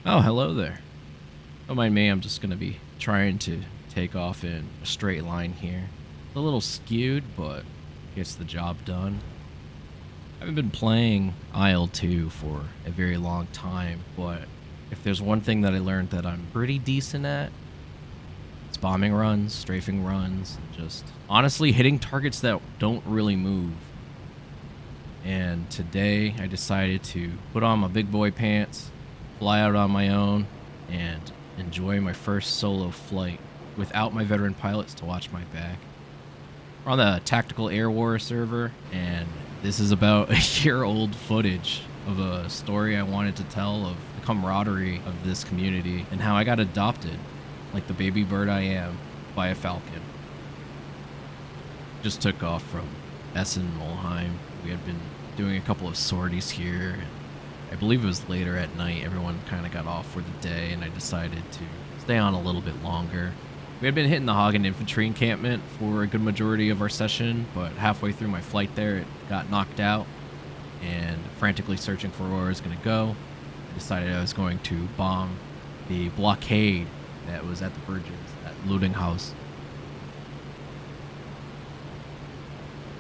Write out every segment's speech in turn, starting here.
Oh, hello there. Don't mind me, I'm just going to be trying to take off in a straight line here. It's a little skewed, but gets the job done. I haven't been playing IL-2 for a very long time, but if there's one thing that I learned that I'm pretty decent at, it's bombing runs, strafing runs, just honestly hitting targets that don't really move. And today I decided to put on my big boy pants, fly out on my own, and enjoy my first solo flight without my veteran pilots to watch my back. We're on the Tactical Air War server, and this is about a year-old footage of a story I wanted to tell of the camaraderie of this community and how I got adopted, like the baby bird I am, by a falcon. Just took off from Essen-Molheim. We had been doing a couple of sorties here, and I believe it was later at night. Everyone kind of got off for the day, and I decided to stay on a little bit longer. We had been hitting the Hagen infantry encampment for a good majority of our session, but halfway through my flight there, it got knocked out, and frantically searching for where I was going to go, I decided I was going to bomb the blockade that was at the bridges, that looting house.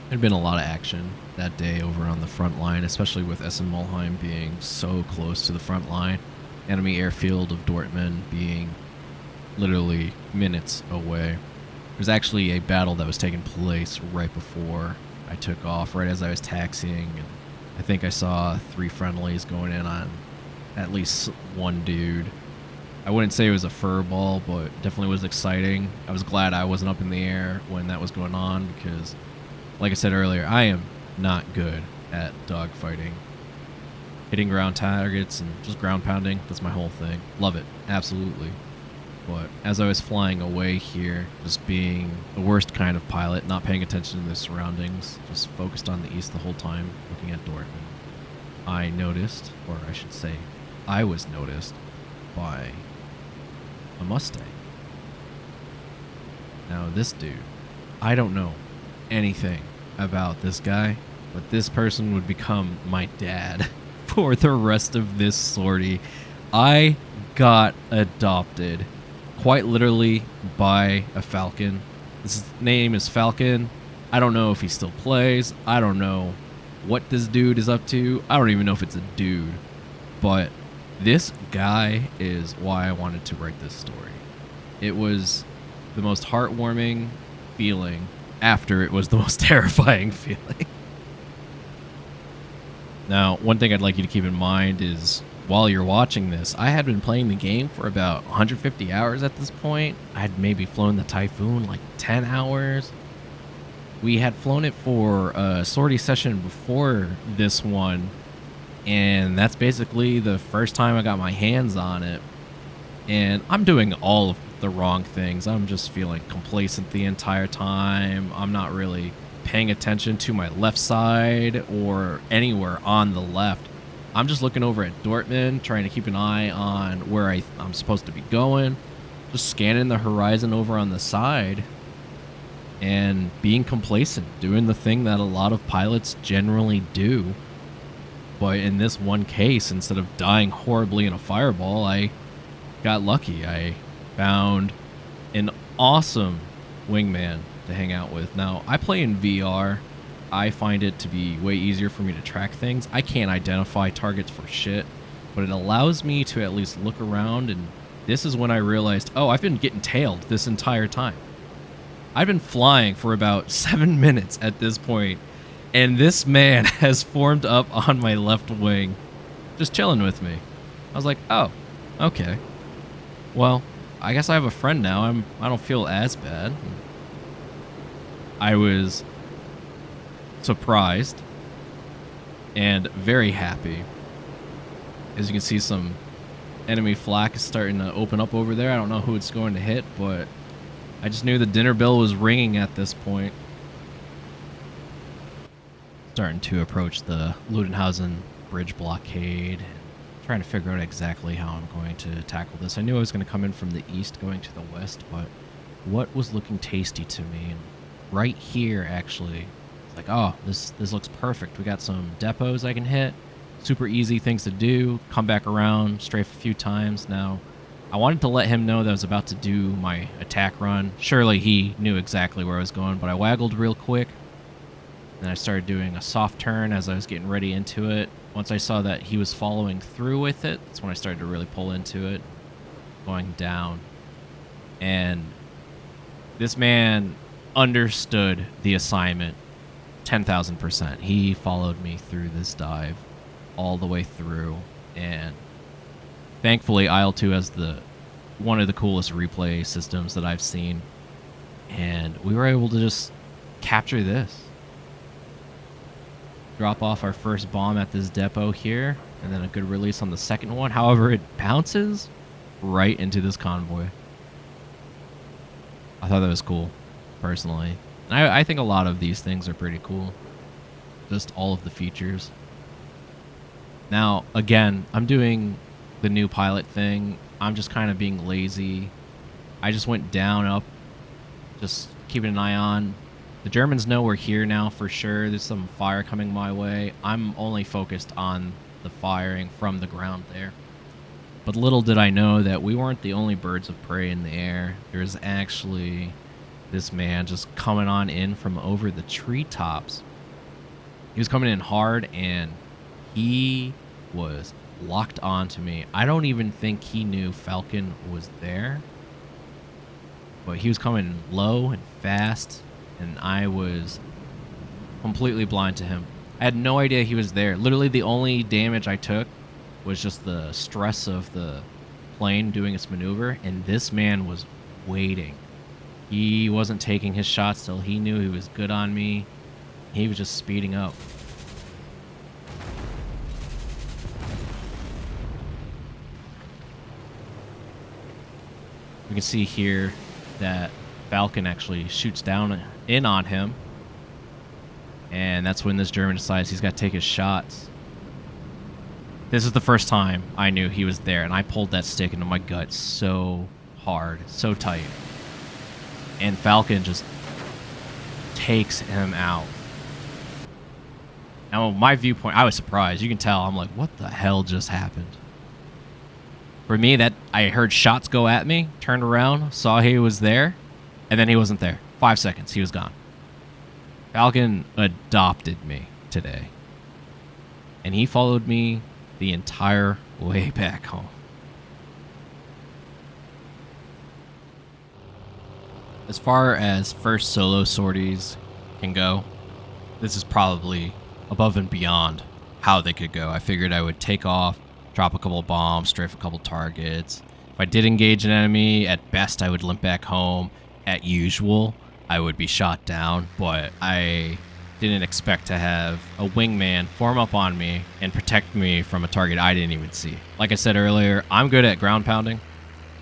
There'd been a lot of action that day over on the front line, especially with Essen-Molheim being so close to the front line. Enemy airfield of Dortmund being literally minutes away. There's actually a battle that was taking place right before I took off, right as I was taxiing, and I think I saw 3 friendlies going in on at least one dude. I wouldn't say it was a furball, but definitely was exciting. I was glad I wasn't up in the air when that was going on because, like I said earlier, I am not good at dogfighting. Hitting ground targets and just ground pounding, that's my whole thing. Love it, absolutely. But as I was flying away here, just being the worst kind of pilot, not paying attention to the surroundings, just focused on the east the whole time, looking at Dortmund, I noticed, or I should say, I was noticed by a Mustang. Now this dude, I don't know anything about this guy, but this person would become my dad for the rest of this sortie. I got adopted quite literally by a falcon. His name is Phalcon. I don't know if he still plays. I don't know what this dude is up to. I don't even know if it's a dude. But this guy is why I wanted to write this story. It was the most heartwarming feeling after it was the most terrifying feeling. Now, one thing I'd like you to keep in mind is while you're watching this, I had been playing the game for about 150 hours at this point. I had maybe flown the Typhoon like 10 hours. We had flown it for a sortie session before this one, and that's basically the first time I got my hands on it. And I'm doing all of the wrong things. I'm just feeling complacent the entire time. I'm not really paying attention to my left side or anywhere on the left. I'm just looking over at Dortmund, trying to keep an eye on where I'm supposed to be going, just scanning the horizon over on the side, and being complacent, doing the thing that a lot of pilots generally do. But in this one case, instead of dying horribly in a fireball, I got lucky. I found an awesome wingman to hang out with. Now, I play in VR. I find it to be way easier for me to track things. I can't identify targets for shit, but it allows me to at least look around, and this is when I realized, oh, I've been getting tailed this entire time. I've been flying for about 7 minutes at this point, and this man has formed up on my left wing, just chilling with me. I was like, oh, okay. Well, I guess I have a friend now. I don't feel as bad. I was surprised and very happy. As you can see, some enemy flak is starting to open up over there. I don't know who it's going to hit, but I just knew the dinner bell was ringing at this point. Starting to approach the Ludenhausen bridge blockade, trying to figure out exactly how I'm going to tackle this. I knew I was going to come in from the east going to the west, but what was looking tasty to me? And right here, actually, it's like, oh, this looks perfect. We got some depots I can hit, Super easy things to do. Come back around, strafe a few times. Now, I wanted to let him know that I was about to do my attack run. Surely he knew exactly where I was going, but I waggled real quick. Then I started doing a soft turn as I was getting ready into it. Once I saw that he was following through with it, that's when I started to really pull into it, going down. And this man understood the assignment 10,000%. He followed me through this dive all the way through, and thankfully IL-2 has one of the coolest replay systems that I've seen, and we were able to just capture this. Drop off our first bomb at this depot here, and then a good release on the second one. However, it bounces right into this convoy. I thought that was cool, personally. And I think a lot of these things are pretty cool. Just all of the features. Now, again, I'm doing the new pilot thing. I'm just kind of being lazy. I just went down, up, just keeping an eye on. The Germans know we're here now for sure. There's some fire coming my way. I'm only focused on the firing from the ground there. But little did I know that we weren't the only birds of prey in the air. There's actually this man just coming on in from over the treetops. He was coming in hard, and he was locked onto me. I don't even think he knew Phalcon was there. But he was coming low and fast, and I was completely blind to him. I had no idea he was there. Literally the only damage I took was just the stress of the plane doing its maneuver, and this man was waiting. He wasn't taking his shots till he knew he was good on me. He was just speeding up. We can see here that Phalcon actually shoots down in on him, and that's when this German decides he's got to take his shots. This is the first time I knew he was there, and I pulled that stick into my gut so hard, so tight. And Phalcon just takes him out. Now, my viewpoint, I was surprised. You can tell, I'm like, what the hell just happened? For me, that I heard shots go at me, turned around, saw he was there, and then he wasn't there. 5 seconds, he was gone. Phalcon adopted me today. And he followed me the entire way back home. As far as first solo sorties can go, this is probably above and beyond how they could go. I figured I would take off, drop a couple of bombs, strafe a couple targets. If I did engage an enemy, at best I would limp back home. At usual, I would be shot down, but I didn't expect to have a wingman form up on me and protect me from a target I didn't even see. Like I said earlier, I'm good at ground pounding.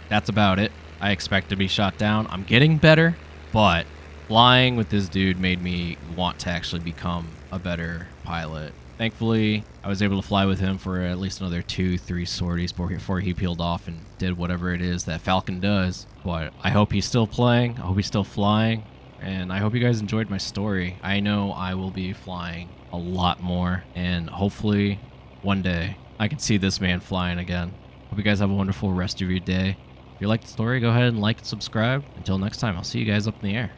That's about it. I expect to be shot down. I'm getting better, but flying with this dude made me want to actually become a better pilot. Thankfully, I was able to fly with him for at least another 2-3 sorties before he peeled off and did whatever it is that Phalcon does. But I hope he's still playing. I hope he's still flying. And I hope you guys enjoyed my story. I know I will be flying a lot more. And hopefully, one day, I can see this man flying again. Hope you guys have a wonderful rest of your day. If you liked the story, go ahead and like and subscribe. Until next time, I'll see you guys up in the air.